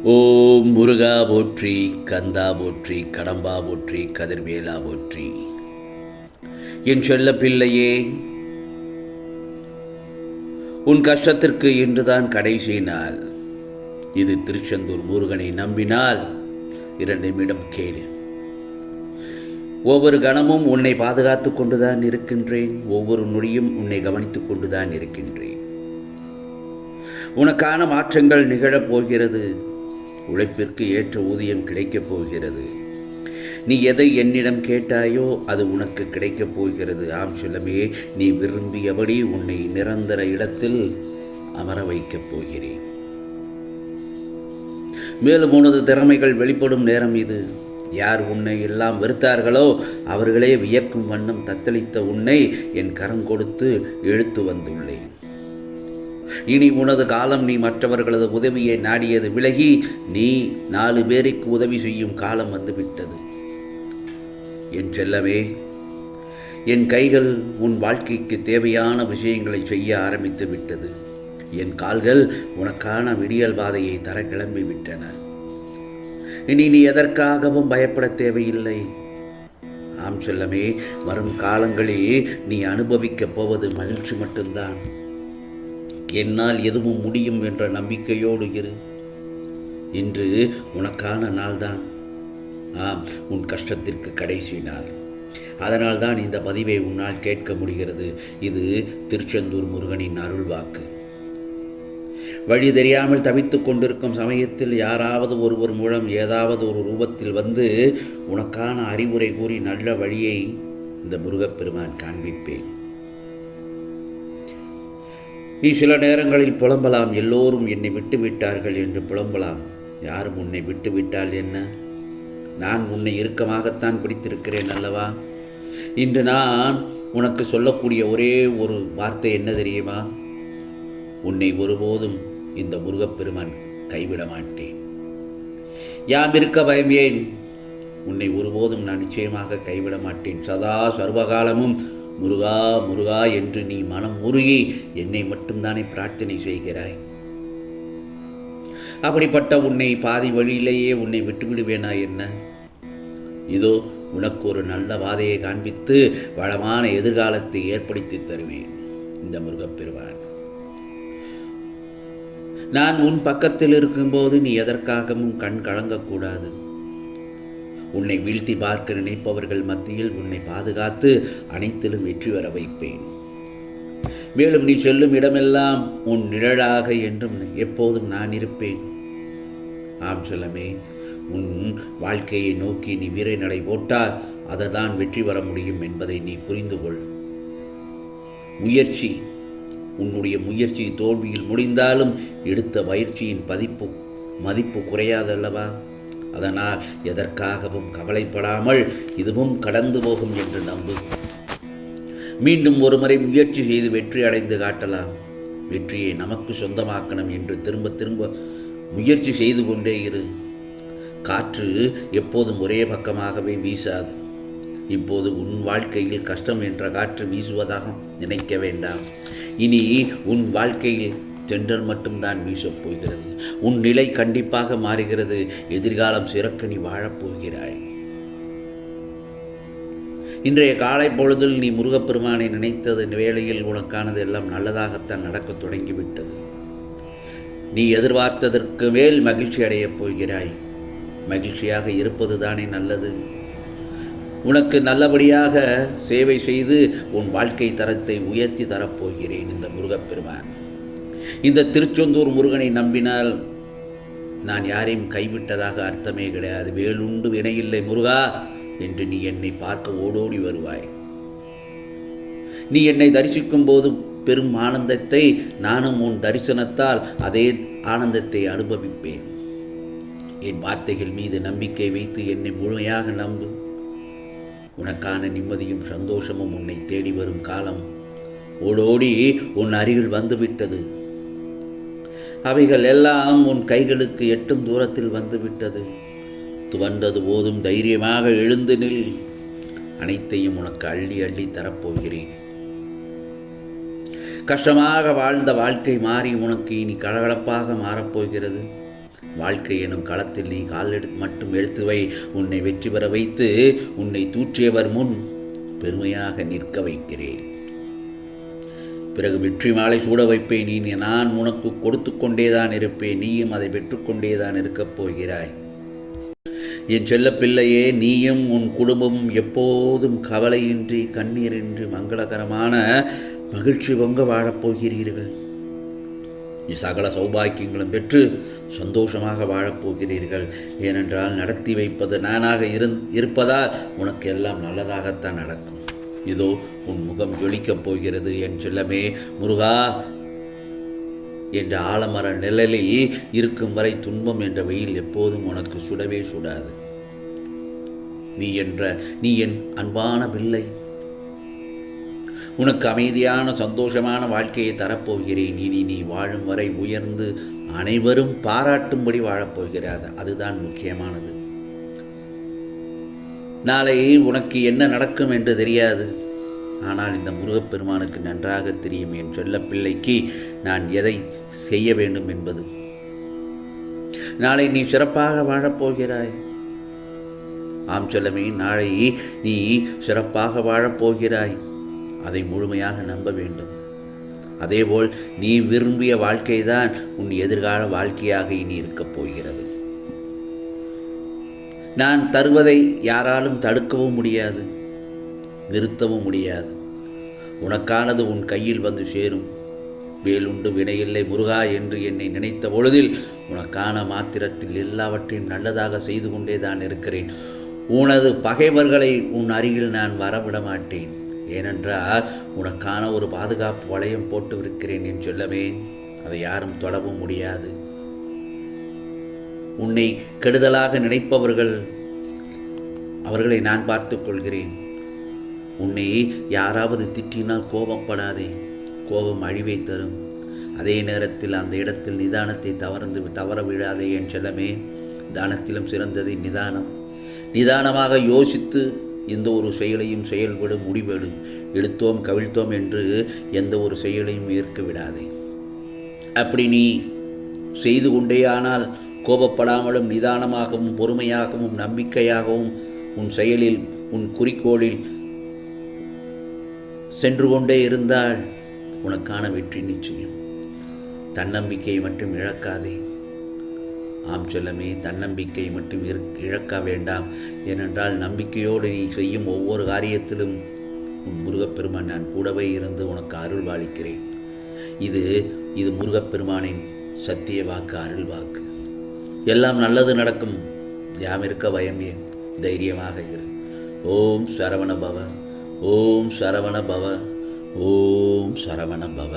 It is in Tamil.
ஓம் முருகா போற்றி, கந்தா போற்றி, கடம்பா போற்றி, கதிர்வேலா போற்றி. என் செல்ல பிள்ளையே, உன் கஷ்டத்திற்கு இன்றுதான் கடைசி நாள். இது திருச்செந்தூர் முருகனை நம்பினால் 2 நிமிடம் கேள். ஒவ்வொரு கணமும் உன்னை பாதுகாத்து கொண்டுதான் இருக்கின்றேன். ஒவ்வொரு நொடியும் உன்னை கவனித்துக் கொண்டுதான் இருக்கின்றேன். உனக்கான மாற்றங்கள் நிகழப் போகிறது. உழைப்பிற்கு ஏற்ற ஊதியம் கிடைக்கப் போகிறது. நீ எதை என்னிடம் கேட்டாயோ அது உனக்கு கிடைக்கப் போகிறது. ஆம் செல்லமே, நீ விரும்பியபடி உன்னை நிரந்தர இடத்தில் அமர வைக்கப் போகிறேன். மேலும் உனது திறமைகள் வெளிப்படும் நேரம் இது. யார் உன்னை எல்லாம் வெறுத்தார்களோ அவர்களே வியக்கும் வண்ணம் தத்தளித்த உன்னை என் கரம் கொடுத்து இழுத்து வந்துள்ளேன். இனி உனது காலம் நீ மற்றவர்களது உதவியை நாடியது விலகி நீ 4 பேருக்கு உதவி செய்யும் காலம் வந்துவிட்டது. என் செல்லவே, என் கைகள் உன் வாழ்க்கைக்கு தேவையான விஷயங்களை செய்ய ஆரம்பித்து விட்டது. என் கால்கள் உனக்கான விடியல் பாதையை தர கிளம்பி விட்டன. இனி நீ எதற்காகவும் பயப்பட தேவையில்லை. ஆம் செல்லமே, வரும் காலங்களில் நீ அனுபவிக்கப் போவது மகிழ்ச்சி மட்டும்தான். என்னால் எதுவும் முடியும் என்ற நம்பிக்கையோடு இரு. இன்று உனக்கான நாள்தான். ஆம், உன் கஷ்டத்திற்கு கடைசி நாள். அதனால்தான் இந்த பதிவை உன்னால் கேட்க முடிகிறது. இது திருச்செந்தூர் முருகனின் அருள்வாக்கு. வழி தெரியாமல் தவித்துக் கொண்டிருக்கும் சமயத்தில் யாராவது ஒருவர் மூலம் ஏதாவது ஒரு ரூபத்தில் வந்து உனக்கான அறிவுரை கூறி நல்ல வழியை இந்த முருகப்பெருமான் காண்பிப்பேன். நீ சில நேரங்களில் புலம்பலாம், எல்லோரும் என்னை விட்டு விட்டார்கள் என்று புலம்பலாம். யாரும் உன்னை விட்டு விட்டால் என்ன? நான் உன்னை இறுக்கமாகத்தான் பிடித்திருக்கிறேன் அல்லவா? இன்று நான் உனக்கு சொல்லக்கூடிய ஒரே ஒரு வார்த்தை என்ன தெரியுமா? உன்னை ஒருபோதும் இந்த முருகப்பெருமான் கைவிட மாட்டேன். யாம் இருக்க பயம் ஏன்? உன்னை ஒருபோதும் நான் நிச்சயமாக கைவிட மாட்டேன். சதா சர்வகாலமும் முருகா முருகா என்று நீ மனம் உருகி என்னை மட்டும்தானே பிரார்த்தனை செய்கிறாய். அப்படிப்பட்ட உன்னை பாதி வழியிலேயே உன்னை விட்டுவிடுவேனா என்ன? இதோ உனக்கு ஒரு நல்ல பாதையை காண்பித்து வளமான எதிர்காலத்தை ஏற்படுத்தி தருவேன் இந்த முருகப்பெருமான். நான் உன் பக்கத்தில் இருக்கும்போது நீ எதற்காகவும் கண் கலங்கக்கூடாது. உன்னை வீழ்த்தி பார்க்க நினைப்பவர்கள் மத்தியில் உன்னை பாதுகாத்து அனைத்திலும் வெற்றி பெற வைப்பேன். மேலும் நீ செல்லும் இடமெல்லாம் உன் நிழலாக என்றும் எப்போதும் நான் இருப்பேன். ஆம் செல்லமே, உன் வாழ்க்கையை நோக்கி நீ வீர நடை போட்டால் அததான் வெற்றி பெற முடியும் என்பதை நீ புரிந்து கொள். முயற்சி, உன்னுடைய முயற்சி தோல்வியில் முடிந்தாலும் எடுத்த பயிற்சியின் மதிப்பு குறையாதல்லவா? அதனால் எதற்காகவும் கவலைப்படாமல் இதுவும் கடந்து போகும் என்று நம்பு. மீண்டும் ஒருமுறை முயற்சி செய்து வெற்றி அடைந்து காட்டலாம். வெற்றியை நமக்கு சொந்தமாக்கணும் என்று திரும்ப திரும்ப முயற்சி செய்து கொண்டே இரு. காற்று எப்போதும் ஒரே பக்கமாகவே வீசாது. இப்போது உன் வாழ்க்கையில் கஷ்டம் என்ற காற்று வீசுவதாக நினைக்க வேண்டாம். இனி உன் வாழ்க்கையில் தென்றல் மட்டும்தான் வீசப் போகிறது. உன் நிலை கண்டிப்பாக மாறுகிறது. எதிர்காலம் சிறக்க நீ வாழப்போகிறாய். இன்றைய காலை பொழுதில் நீ முருகப்பெருமானை நினைத்தது வேளையில் உனக்கானது எல்லாம் நல்லதாகத்தான் நடக்க தொடங்கிவிட்டது. நீ எதிர்பார்த்ததற்கு மேல் மகிழ்ச்சி அடையப் போகிறாய். மகிழ்ச்சியாக இருப்பது தானே நல்லது. உனக்கு நல்லபடியாக சேவை செய்து உன் வாழ்க்கை தரத்தை உயர்த்தி தரப்போகிறேன் இந்த முருகப்பெருமான். இந்த திருச்செந்தூர் முருகனை நம்பினால் நான் யாரையும் கைவிட்டதாக அர்த்தமே கிடையாது. வேலுண்டு வினையில்லை முருகா என்று நீ என்னை பார்க்க ஓடோடி வருவாய். நீ என்னை தரிசிக்கும் போது பெரும் ஆனந்தத்தை நானும் உன் தரிசனத்தால் அதே ஆனந்தத்தை அனுபவிப்பேன். என் வார்த்தைகள் மீது நம்பிக்கை வைத்து என்னை முழுமையாக நம்பு. உனக்கான நிம்மதியும் சந்தோஷமும் உன்னை தேடி வரும் காலம் ஓடோடி உன் அருகில் வந்துவிட்டது. அவைகள் எல்லாம் உன் கைகளுக்கு எட்டும் தூரத்தில் வந்துவிட்டது. துவண்டது போதும் தைரியமாக எழுந்து நில். அனைத்தையும் உனக்கு அள்ளி அள்ளி தரப்போகிறேன். கஷ்டமாக வாழ்ந்த வாழ்க்கை மாறி உனக்கு இனி கலகலப்பாக மாறப்போகிறது. வாழ்க்கை எனும் களத்தில் நீ மட்டும் எடுத்து வை. உன்னை வெற்றி பெற வைத்து உன்னை தூற்றியவர் முன் பெருமையாக நிற்க வைக்கிறேன். பிறகு வெற்றி மாலை சூட வைப்பேன். நான் உனக்கு கொடுத்து கொண்டேதான் இருப்பேன். நீயும் அதை பெற்றுக்கொண்டேதான் இருக்கப் போகிறாய். என் செல்ல பிள்ளையே, நீயும் உன் குடும்பமும் எப்போதும் கவலையின்றி கண்ணீரின்றி மங்களகரமான மகிழ்ச்சி பொங்க வாழப்போகிறீர்கள். சகல சௌபாக்கியங்களும் பெற்று சந்தோஷமாக வாழப்போகிறீர்கள். ஏனென்றால் நடத்தி வைப்பது நானாக இருப்பதால் உனக்கு எல்லாம் நல்லதாகத்தான் நடக்கும். இதோ உன் முகம் ஜொலிக்கப் போகிறது என் செல்லமே. முருகா என்ற ஆலமர நிழலில் இருக்கும் வரை துன்பம் என்ற வெயில் எப்போதும் உனக்கு சுடவே சுடாது. நீ என் அன்பான பிள்ளை. உனக்கு அமைதியான சந்தோஷமான வாழ்க்கையை தரப்போகிறேன். இனி நீ வாழும் வரை உயர்ந்து அனைவரும் பாராட்டும்படி வாழப்போகிறார். அதுதான் முக்கியமானது. நாளை உனக்கு என்ன நடக்கும் என்று தெரியாது. ஆனால் இந்த முருகப்பெருமானுக்கு நன்றாக தெரியும் என் செல்ல பிள்ளைக்கு நான் எதை செய்ய வேண்டும் என்பது. நாளை நீ சிறப்பாக வாழப்போகிறாய். ஆம் செல்லமே, நாளை நீ சிறப்பாக வாழப்போகிறாய். அதை முழுமையாக நம்ப வேண்டும். அதேபோல் நீ விரும்பிய வாழ்க்கைதான் உன் எதிர்கால வாழ்க்கையாக இனி இருக்கப் போகிறது. நான் தருவதை யாராலும் தடுக்கவும் முடியாது, நிறுத்தவும் முடியாது. உனக்கானது உன் கையில் வந்து சேரும். வேலுண்டு வினையில்லை முருகா என்று என்னை நினைத்த பொழுதில் உனக்கான மாத்திரத்தில் எல்லாவற்றையும் நல்லதாக செய்து கொண்டே தான் இருக்கிறேன். உனது பகைவர்களை உன் அருகில் நான் வரவிட மாட்டேன். ஏனென்றால் உனக்கான ஒரு பாதுகாப்பு வளையம் போட்டு இருக்கிறேன் என் செல்லமே. அதை யாரும் தொடவும் முடியாது. உன்னை கெடுதலாக நினைப்பவர்களை நான் பார்த்துக் கொள்கிறேன். உன்னை யாராவது திட்டினால் கோபப்படாதே. கோபம் அழிவை தரும். அதே நேரத்தில் அந்த இடத்தில் நிதானத்தை தவற விடாதே என் செல்லமே. தானத்திலும் சிறந்தது நிதானம். நிதானமாக யோசித்து எந்த ஒரு செயலையும் செயல்படு, முடிவெடு. எடுத்தோம் கவிழ்த்தோம் என்று எந்த ஒரு செயலையும் ஏற்க விடாதே. அப்படி நீ செய்து கொண்டேயானால் கோபப்படாமலும் நிதானமாகவும் பொறுமையாகவும் நம்பிக்கையாகவும் உன் செயலில் உன் குறிக்கோளில் சென்று கொண்டே இருந்தால் உனக்கான வெற்றி நிச்சயம். தன்னம்பிக்கையை மட்டும் இழக்காதே. ஆம் செல்லமே, தன்னம்பிக்கை மட்டும் இழக்க வேண்டாம். ஏனென்றால் நம்பிக்கையோடு நீ செய்யும் ஒவ்வொரு காரியத்திலும் உன் முருகப்பெருமான் நான் கூடவே இருந்து உனக்கு அருள் பாலிக்கிறேன். இது முருகப்பெருமானின் சத்திய வாக்கு, அருள் வாக்கு. எல்லாம் நல்லது நடக்கும். யாம் இருக்க பயம் ஏன்? தைரியமாக இரு. ஓம் சரவண பவ. ஓம் சரவண பவ. ஓம் சரவண பவ.